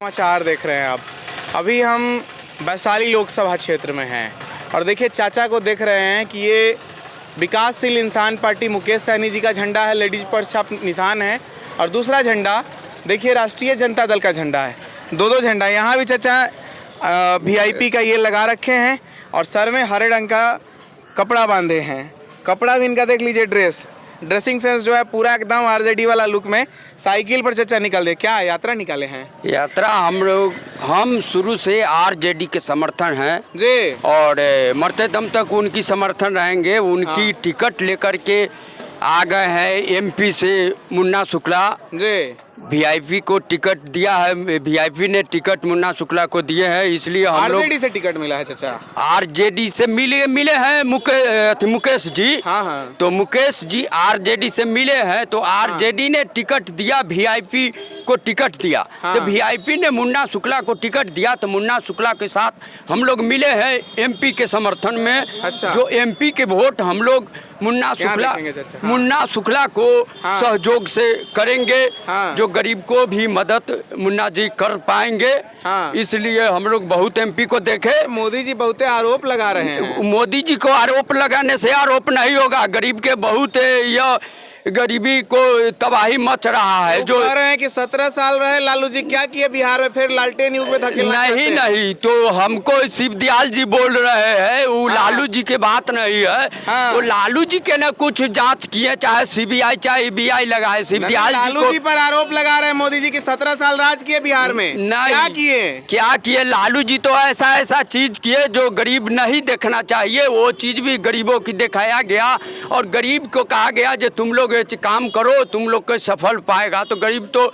समाचार देख रहे हैं आप। अभी हम वैशाली लोकसभा क्षेत्र में हैं और देखिए चाचा को देख रहे हैं कि ये विकासशील इंसान पार्टी मुकेश सहनी जी का झंडा है, लेडीज पर छाप निशान है, और दूसरा झंडा देखिए राष्ट्रीय जनता दल का झंडा है। दो झंडा यहाँ भी चाचा वीआईपी का ये लगा रखे हैं और सर में हरे रंग का कपड़ा बांधे हैं। कपड़ा भी इनका देख लीजिए, ड्रेसिंग सेंस जो है पूरा एकदम आरजेडी वाला लुक में। साइकिल पर चचा निकल दे, क्या यात्रा निकाले हैं? यात्रा हम शुरू से आरजेडी के समर्थन हैं जी, और मरते दम तक उनकी समर्थन रहेंगे। उनकी टिकट लेकर के आ गए हैं एमपी से मुन्ना शुक्ला जी। वीआईपी को टिकट दिया है, वीआईपी ने टिकट मुन्ना शुक्ला को दिए हैं, इसलिए हम लोग आरजेडी से टिकट मिला है चाचा। आरजेडी से मिले हैं मुकेश जी। हाँ। तो मुकेश जी आरजेडी से मिले हैं, तो आरजेडी ने टिकट दिया, वीआईपी को टिकट दिया। तो वीआईपी ने मुन्ना शुक्ला को टिकट दिया, तो मुन्ना शुक्ला के साथ हम लोग मिले हैं एमपी के समर्थन में। अच्छा। जो एमपी के वोट हम लोग मुन्ना शुक्ला को सहयोग से करेंगे, जो गरीब को भी मदद मुन्ना जी कर पाएंगे। इसलिए हम लोग बहुत एमपी को देखे। मोदी जी बहुत आरोप लगा रहे हैं। मोदी जी को आरोप लगाने से आरोप नहीं होगा, गरीब के बहुत यह गरीबी को तबाही मच रहा है। जो कह रहे हैं कि 17 साल रहे लालू जी, क्या किए बिहार में, फिर लालटेन युग में धकेलना। नहीं, तो हमको शिवदयाल जी बोल रहे हैं, वो लालू जी के बात नहीं है। वो लालू जी के न कुछ जांच किए, चाहे सीबीआई चाहे ईबीआई लगाए। शिवदयाल लालू जी पर आरोप लगा रहे हैं मोदी जी की 17 साल राज किए बिहार में। क्या किए? लालू जी तो ऐसा चीज किए जो गरीब नहीं देखना चाहिए, वो चीज भी गरीबों की दिखाया गया और गरीब को कहा गया जो तुम लोग काम करो, तुम लोग को सफल पाएगा। तो गरीब तो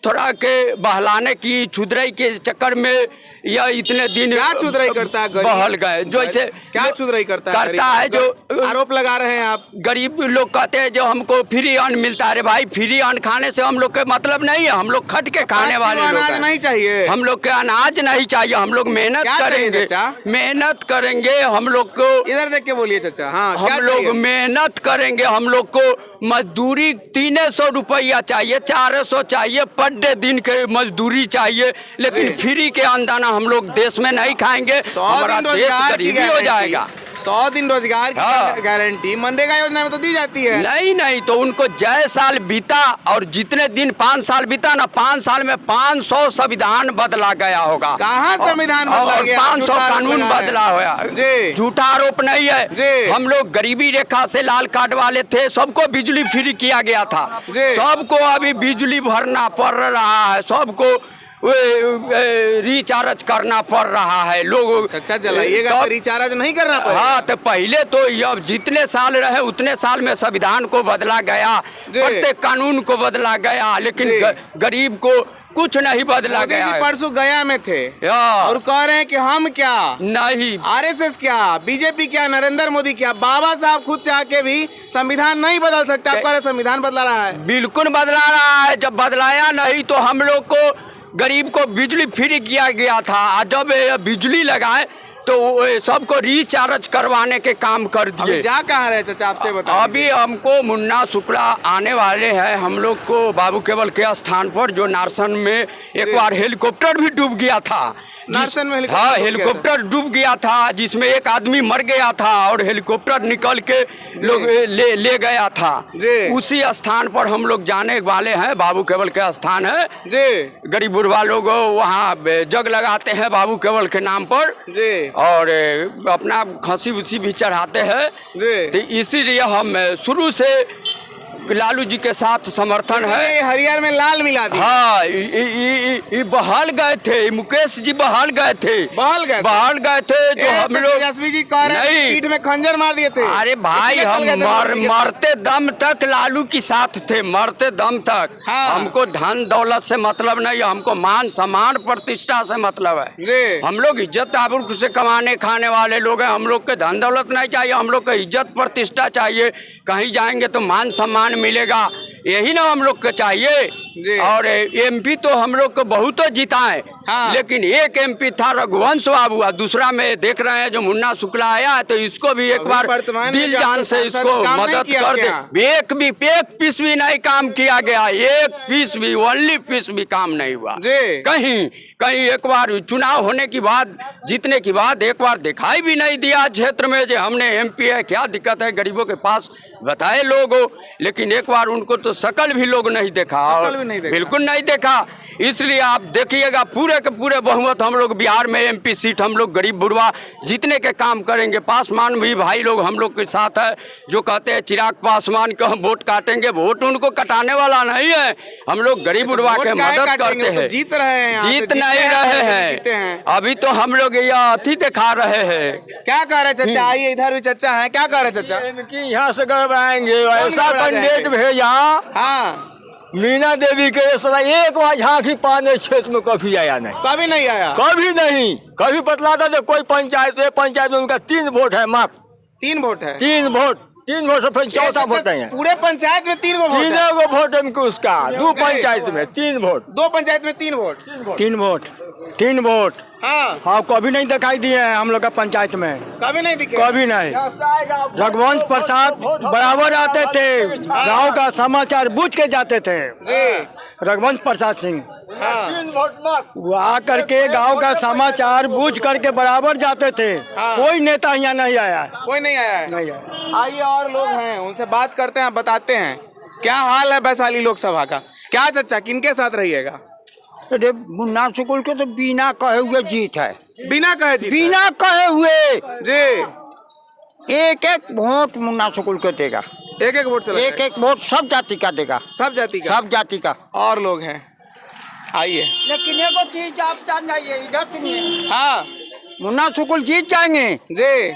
थोड़ा के बहलाने की छुदराई के चक्कर में या इतने दिन क्या छुदराई करता है? बहल गए। जो ऐसे क्या छुदराई करता है जो आरोप लगा रहे हैं आप। गरीब लोग कहते हैं जो हमको फ्री अन्न मिलता है। अरे भाई, फ्री अन्न खाने से हम लोग के मतलब नहीं है, हम लोग खट के खाने वाले लोग हैं। नहीं चाहिए हम लोग के अनाज नहीं चाहिए, हम लोग मेहनत करेंगे। हम लोग को इधर देख के बोलिए चाचा। हम लोग मेहनत करेंगे, हम लोग को मजदूरी 300 रुपया चाहिए, 400 चाहिए, पर डे दिन के मजदूरी चाहिए, लेकिन फ्री के अन्नदाना हम लोग देश में नहीं खाएंगे, हमारा देश गरीबी हो जाएगा। 100 दिन रोजगार की गारंटी मनरेगा योजना में तो दी जाती है। नहीं, तो उनको जय साल बीता और जितने दिन 5 साल बीता ना, 5 साल में 500 संविधान बदला गया होगा। कहाँ संविधान बदला गया? 500 कानून बदला हुआ। झूठा आरोप नहीं है। हम लोग गरीबी रेखा से लाल कार्ड वाले थे, सबको बिजली फ्री किया गया था। सबको अभी बिजली भरना पड़ रहा है, सबको रिचार्ज करना पड़ रहा है। लोग सच्चा जलाइएगा तो रिचार्ज नहीं करना पड़ेगा। हाँ, तो पहले तो अब जितने साल रहे उतने साल में संविधान को बदला गया, प्रत्येक कानून को बदला गया, लेकिन गरीब को कुछ नहीं बदला गया। परसों गया में थे और कह रहे हैं कि हम क्या नहीं, आरएसएस क्या, बीजेपी क्या, नरेंद्र मोदी क्या, बाबा साहब खुद चाह के भी संविधान नहीं बदल सकता। आपका संविधान बदला रहा है? बिल्कुल बदला रहा है। जब बदलाया नहीं तो हम लोग को गरीब को बिजली फ्री किया गया था, जब बिजली लगाए तो सबको रिचार्ज करवाने के काम कर दिए। जा कहाँ रहे चाचा, आपसे बताओ। अभी हमको मुन्ना शुक्ला आने वाले हैं, हम लोग को बाबू केवल के स्थान पर, जो नारसन में एक बार हेलीकॉप्टर भी डूब गया था। नारसन में हेलीकॉप्टर डूब गया था, जिसमें एक आदमी मर गया था और हेलीकॉप्टर निकल के लोग ले गया था। उसी स्थान पर हम लोग जाने वाले हैं, बाबू केवल के स्थान है। गरीब बुढ़वा लोग वहाँ जग लगाते हैं बाबू केवल के नाम पर और अपना खसी उसी भी चढ़ाते हैं। तो इसीलिए हम शुरू से लालू जी के साथ समर्थन है। हरियाणा में लाल मिला दिया। हाँ, ये बहाल गए थे, मुकेश जी बहाल गए थे जो हम लोग तेजस्वी जी कह रहे हैं पीठ में खंजर मार दिए थे। अरे भाई, हम मरते दम तक लालू के साथ थे, मरते दम तक। हमको धन दौलत से मतलब नहीं, हमको मान सम्मान प्रतिष्ठा से मतलब है। हम लोग इज्जत आबरू से कमाने खाने वाले लोग हैं, हम लोग के धन दौलत नहीं चाहिए, हम लोग को इज्जत प्रतिष्ठा चाहिए। कहीं जाएंगे तो मान सम्मान मिलेगा, यही ना हम लोग को चाहिए। और एमपी तो हम लोग को बहुत जिताए, हाँ। लेकिन एक एमपी था रघुवंश बाबू, दूसरा में देख रहे हैं जो मुन्ना शुक्ला आया है, तो इसको भी एक बार दिल जान से इसको मदद कर दे। एक पीस भी नहीं काम किया गया, एक पीस भी, ओनली पीस भी काम नहीं हुआ कहीं। एक बार चुनाव होने के बाद, जीतने के बाद एक बार दिखाई भी नहीं दिया क्षेत्र में जो हमने एमपी है, क्या दिक्कत है गरीबों के पास बताए लोग, लेकिन एक बार उनको तो शकल भी लोग नहीं देखा, बिल्कुल नहीं देखा। इसलिए आप देखिएगा पूरे के पूरे बहुमत हम लोग बिहार में एमपी सीट हम लोग गरीब बुढ़वा जीतने के काम करेंगे। पासवान भी भाई लोग हम लोग के साथ है, जो कहते हैं चिराग पासवान को हम वोट काटेंगे, वोट उनको कटाने वाला नहीं है, हम लोग गरीब बुढ़वा के मदद करते हैं। जीत रहे हैं, जीत नहीं रहे हैं, अभी तो हम लोग यह अति दिखा रहे हैं। क्या कह रहे चाचा? आइए इधर भी चाचा है, क्या कह रहे चाचा? यहाँ से करवाएंगे, ऐसा कैंडिडेट भेजा। हाँ, मीना देवी के एक बार झांकी पाने क्षेत्र में कभी आया नहीं, कभी नहीं आया, कभी नहीं। कभी बतलाता था कोई पंचायत में उनका 3 वोट है, मात्र 3 वोट है, 3 वोट से फिर चौथा वोट नहीं है। पूरे पंचायत में 3 वोट, 3 वोट है उसका। 2 पंचायत में 3 वोट, 2 पंचायत में 3 वोट, 3 वोट। हाँ, कभी नहीं दिखाई दिए हैं हम लोग का पंचायत में, कभी नहीं दिखे, कभी नहीं। रघुवंश प्रसाद बराबर आते थे, गांव का समाचार पूछ के जाते थे। रघुवंश प्रसाद सिंह वो आ करके गांव का समाचार पूछ करके बराबर जाते थे। कोई नेता यहाँ नहीं आया, कोई नहीं आया है, नहीं आया। आइए और लोग हैं, उनसे बात करते हैं, बताते हैं क्या हाल है वैशाली लोकसभा का। क्या चाचा, किनके साथ रहिएगा? अरे मुन्ना शुक्ल के तो बिना कहे हुए जीत है, बिना कहे जीत, बिना कहे हुए जी। एक वोट मुन्ना शुक्ल को देगा, एक वोट चला, एक वोट सब जाति का देगा, सब जाति का। और लोग हैं, आइए। लेकिन एगो चीज आप जान जाइए, इधर सुनिए। हाँ, मुन्ना शुक्ल जीत जाएंगे जी,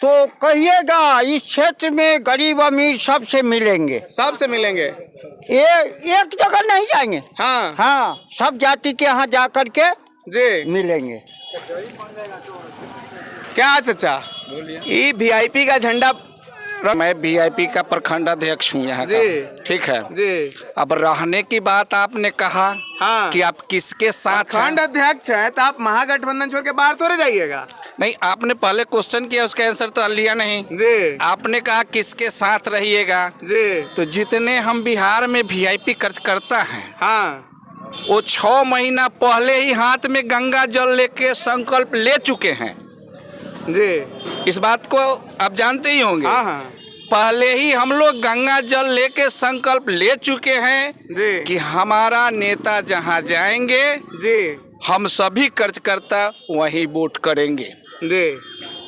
तो कहिएगा इस क्षेत्र में गरीब अमीर सबसे मिलेंगे, सबसे मिलेंगे, एक जगह नहीं जाएंगे। हाँ, सब जाति के यहाँ जा करके जी मिलेंगे। क्या चाचा, ये वीआईपी का झंडा? मैं वीआईपी का प्रखंड अध्यक्ष हूँ यहाँ का, ठीक है जी। अब रहने की बात आपने कहा, हाँ, कि आप किसके साथ प्रखंड अध्यक्ष है तो आप महागठबंधन छोड़ के बाहर थोड़े जाइएगा। नहीं, आपने पहले क्वेश्चन किया, उसका आंसर तो लिया नहीं जी। आपने कहा किसके साथ रहिएगा जी, तो जितने हम बिहार में वीआईपी कार्यकर्ता हैं, हाँ, वो 6 महीना पहले ही हाथ में गंगा जल लेके संकल्प ले चुके हैं जी। इस बात को आप जानते ही होंगे। हाँ, पहले ही हम लोग गंगा जल लेके संकल्प ले चुके हैं जी, कि हमारा नेता जहां जाएंगे जी, हम सभी कार्यकर्ता वहीं वोट करेंगे। जी।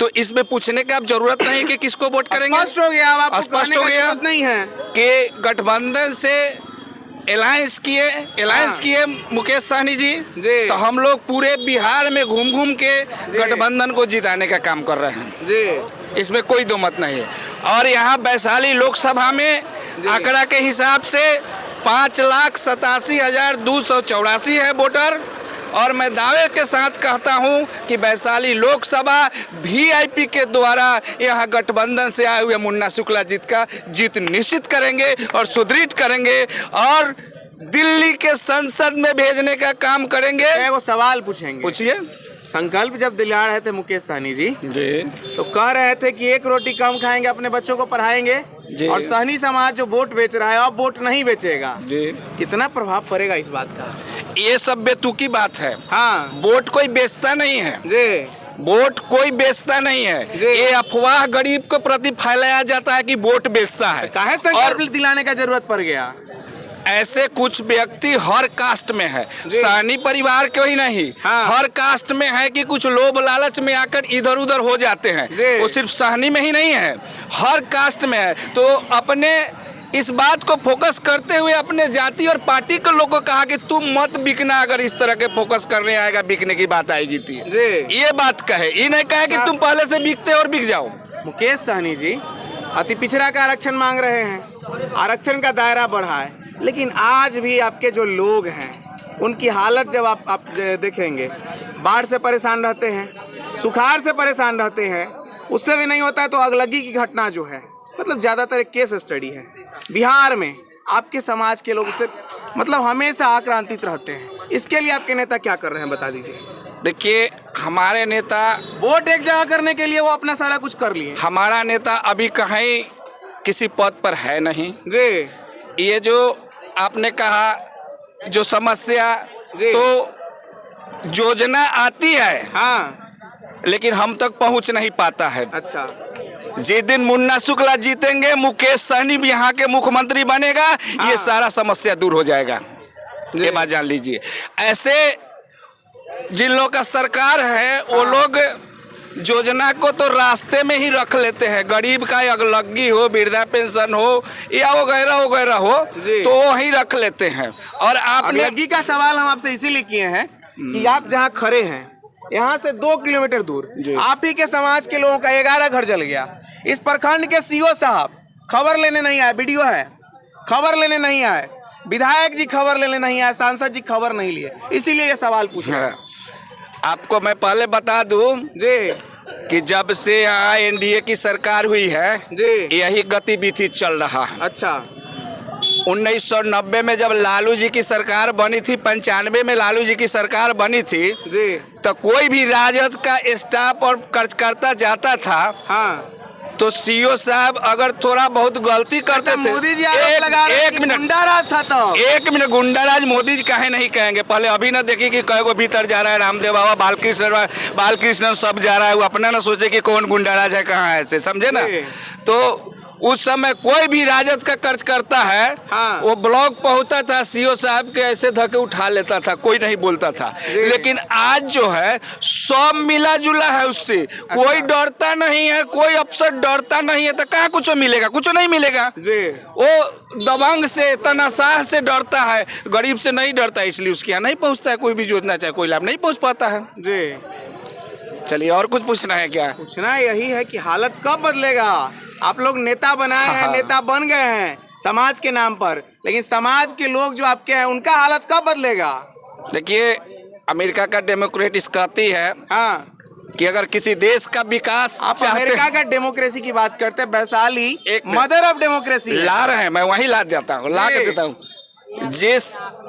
तो इसमें पूछने की अब जरूरत नहीं कि किसको वोट करेंगे, स्पष्ट हो गया, अब आपको स्पष्ट कहने हो का गया जरूरत नहीं है कि गठबंधन से अलायंस किए मुकेश सहनी जी, तो हम लोग पूरे बिहार में घूम घूम के गठबंधन को जिताने का काम कर रहे हैं जी। इसमें कोई दो मत नहीं है। और यहाँ वैशाली लोकसभा में आंकड़ा के हिसाब से 5,87,284 है वोटर। और मैं दावे के साथ कहता हूं कि वैशाली लोकसभा वीआईपी के द्वारा यहाँ गठबंधन से आए हुए मुन्ना शुक्ला जीत निश्चित करेंगे और सुदृढ़ करेंगे और दिल्ली के संसद में भेजने का काम करेंगे। वो सवाल पूछेंगे, पूछिए। संकल्प जब दिला रहे थे मुकेश सहनी जी तो कह रहे थे कि 1 रोटी कम खाएंगे, अपने बच्चों को पढ़ाएंगे, और सहनी समाज जो वोट बेच रहा है अब वोट नहीं बेचेगा। कितना प्रभाव पड़ेगा इस बात का? ये सब बेतुकी बात है। हाँ, वोट कोई बेचता नहीं है जी, वोट कोई बेचता नहीं है। ये अफवाह गरीब को प्रति फैलाया जाता है कि वोट बेचता है। काहे संकल्प दिलाने का जरूरत पड़ गया? ऐसे कुछ व्यक्ति हर कास्ट में है, सहनी परिवार के ही नहीं, हर कास्ट में है कि कुछ लोभ लालच में आकर इधर उधर हो जाते हैं। वो सिर्फ सहनी में ही नहीं है, हर कास्ट में है। तो अपने इस बात को फोकस करते हुए अपने जाति और पार्टी के लोगों को कहा कि तुम मत बिकना, अगर इस तरह के फोकस करने आएगा, बिकने की बात आएगी थी ये बात कहे, ये नहीं कहे कि तुम पहले से बिकते और बिक जाओ। मुकेश सहनी जी अति पिछड़ा का आरक्षण मांग रहे हैं, आरक्षण का दायरा बढ़ा है, लेकिन आज भी आपके जो लोग हैं उनकी हालत जब आप देखेंगे, बाढ़ से परेशान रहते हैं, सुखाड़ से परेशान रहते हैं, उससे भी नहीं होता है तो अगलगी की घटना जो है, मतलब ज़्यादातर केस स्टडी है बिहार में आपके समाज के लोग उससे मतलब हमेशा आक्रांतित रहते हैं, इसके लिए आपके नेता क्या कर रहे हैं बता दीजिए। देखिए, हमारे नेता वोट एक जगह करने के लिए वो अपना सारा कुछ कर लिए। हमारा नेता अभी कहीं किसी पद पर है नहीं जी। ये जो आपने कहा जो समस्या, तो योजना आती है हाँ, लेकिन हम तक पहुंच नहीं पाता है। अच्छा। जिस दिन मुन्ना शुक्ला जीतेंगे, मुकेश सहनी भी यहाँ के मुख्यमंत्री बनेगा, ये सारा समस्या दूर हो जाएगा, ये बात जान लीजिए। ऐसे जिन लोगों का सरकार है वो लोग योजना को तो रास्ते में ही रख लेते हैं। गरीब का अगलग्गी हो, वृद्धा पेंशन हो या वगैरह हो, तो वही रख लेते हैं। और आपने अगलग्गी का सवाल हम आपसे इसीलिए किए हैं कि आप जहाँ खड़े हैं यहाँ से 2 किलोमीटर दूर आप ही के समाज के लोगों का 11 घर जल गया। इस प्रखंड के सीओ साहब खबर लेने नहीं आए, वीडियो है, खबर लेने नहीं आए, विधायक जी खबर लेने नहीं आए, सांसद जी खबर नहीं लिए, इसीलिए ये सवाल पूछा। आपको मैं पहले बता दूं जी कि जब से यहाँ एनडीए की सरकार हुई है जी, यही गतिविधि चल रहा है। अच्छा। 1990 में जब लालू जी की सरकार बनी थी, 95 में लालू जी की सरकार बनी थी जी, तो कोई भी राजद का स्टाफ और कार्यकर्ता जाता था, हाँ, तो सीओ साहब अगर थोड़ा बहुत गलती करते थे, मोदी जी आरोप लगा रहे हैं कि गुंडाराज था। तो एक मिनट, गुंडाराज मोदी जी काहे नहीं कहेंगे? पहले अभी ना देखिए कि कई को भीतर जा रहा है, रामदेव बाबा, बालकृष्ण सब जा रहा है, वो अपना ना सोचे कि कौन गुंडाराज है, कहाँ है, ऐसे समझे ना। तो उस समय कोई भी राजद का कर्ज करता है, हाँ, वो ब्लॉक पहुंचता था, सीओ साहब के ऐसे धक्के उठा लेता था, कोई नहीं बोलता था। लेकिन आज जो है सब मिला जुला है उससे, कोई डरता नहीं है, कोई अफसर डरता नहीं है, तो कहाँ कुछ मिलेगा? कुछ नहीं मिलेगा जी। वो दबंग से, तनाशाह से डरता है, गरीब से नहीं डरता, इसलिए उसके यहाँ नहीं पहुँचता है कोई भी योजना, चाहे कोई लाभ नहीं पहुँच पाता है जी। चलिए, और कुछ पूछना है क्या? पूछना यही है कि हालत कब बदलेगा? आप लोग नेता बनाए हैं, नेता बन गए हैं समाज के नाम पर, लेकिन समाज के लोग जो आपके हैं उनका हालत कब बदलेगा? देखिए, अमेरिका का डेमोक्रेटिस कहती है हाँ, कि अगर किसी देश का विकास आप अमेरिका का डेमोक्रेसी की बात करते हैं, वैशाली एक मदर ऑफ डेमोक्रेसी ला रहे हैं, मैं वही ला देता हूँ, ला के देता हूँ। जिस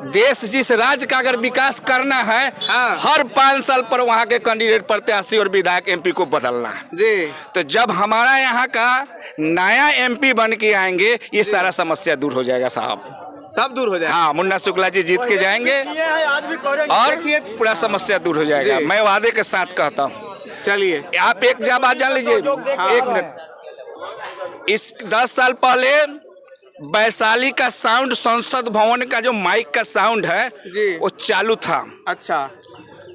देश, जिस राज्य का अगर विकास करना है, हाँ, हर 5 साल पर वहाँ के कैंडिडेट, प्रत्याशी और विधायक एमपी को बदलना है जी। तो जब हमारा यहाँ का नया एमपी बन के आएंगे, ये सारा समस्या दूर हो जाएगा साहब, सब दूर हो जाएगा। हाँ, मुन्ना शुक्ला जी जीत के जाएंगे और पूरा समस्या दूर हो जाएगा, मैं वादे के साथ कहता हूँ। चलिए, आप एक बात जान लीजिए, 1 मिनट। इस 10 साल पहले वैशाली का साउंड, संसद भवन का जो माइक का साउंड है वो चालू था। अच्छा,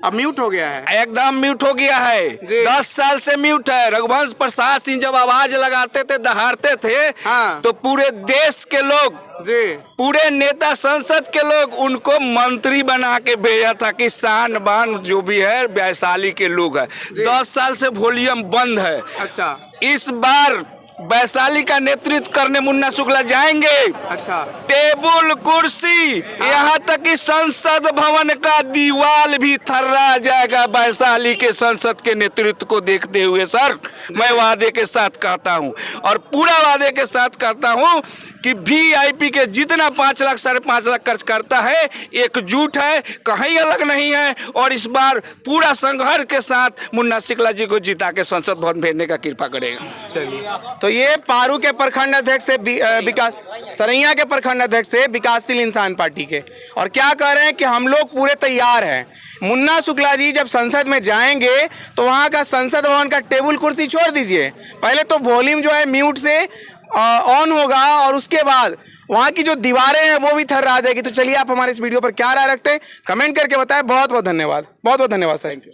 अब म्यूट हो गया है, एकदम म्यूट हो गया है, 10 साल से म्यूट है। रघुवंश प्रसाद सिंह जब आवाज लगाते थे, दहाड़ते थे, हाँ, तो पूरे देश के लोग जी, पूरे नेता, संसद के लोग उनको मंत्री बना के भेजा था कि शान बान जो भी है वैशाली के लोग है। 10 साल से वॉल्यूम बंद है। अच्छा, इस बार वैशाली का नेतृत्व करने मुन्ना शुक्ला जाएंगे। अच्छा, टेबल कुर्सी, यहाँ तक कि संसद भवन का दीवार भी थर्रा जाएगा वैशाली के संसद के नेतृत्व को देखते हुए। सर, मैं वादे के साथ कहता हूँ और पूरा वादे के साथ कहता हूँ कि वीआईपी के जितना 5 लाख 5.5 लाख खर्च करता है, एकजुट है, कहीं अलग नहीं है, और इस बार पूरा संघर्ष के साथ मुन्ना शुक्ला जी को जिता के संसद भवन भेजने का कृपा करेगा। चलिए, तो ये पारू के प्रखंड अध्यक्ष से विकास, सरैया के प्रखंड अध्यक्ष से विकासशील इंसान पार्टी के, और क्या कह रहे हैं कि हम लोग पूरे तैयार हैं। मुन्ना शुक्ला जी जब संसद में जाएंगे तो वहाँ का संसद भवन का टेबल कुर्सी छोड़ दीजिए, पहले तो वॉल्यूम जो है म्यूट से ऑन होगा और उसके बाद वहाँ की जो दीवारें हैं वो भी थर्रा जाएगी। तो चलिए, आप हमारे इस वीडियो पर क्या राय रखते हैं कमेंट करके बताएं। बहुत बहुत धन्यवाद, बहुत बहुत धन्यवाद सर। Thank you.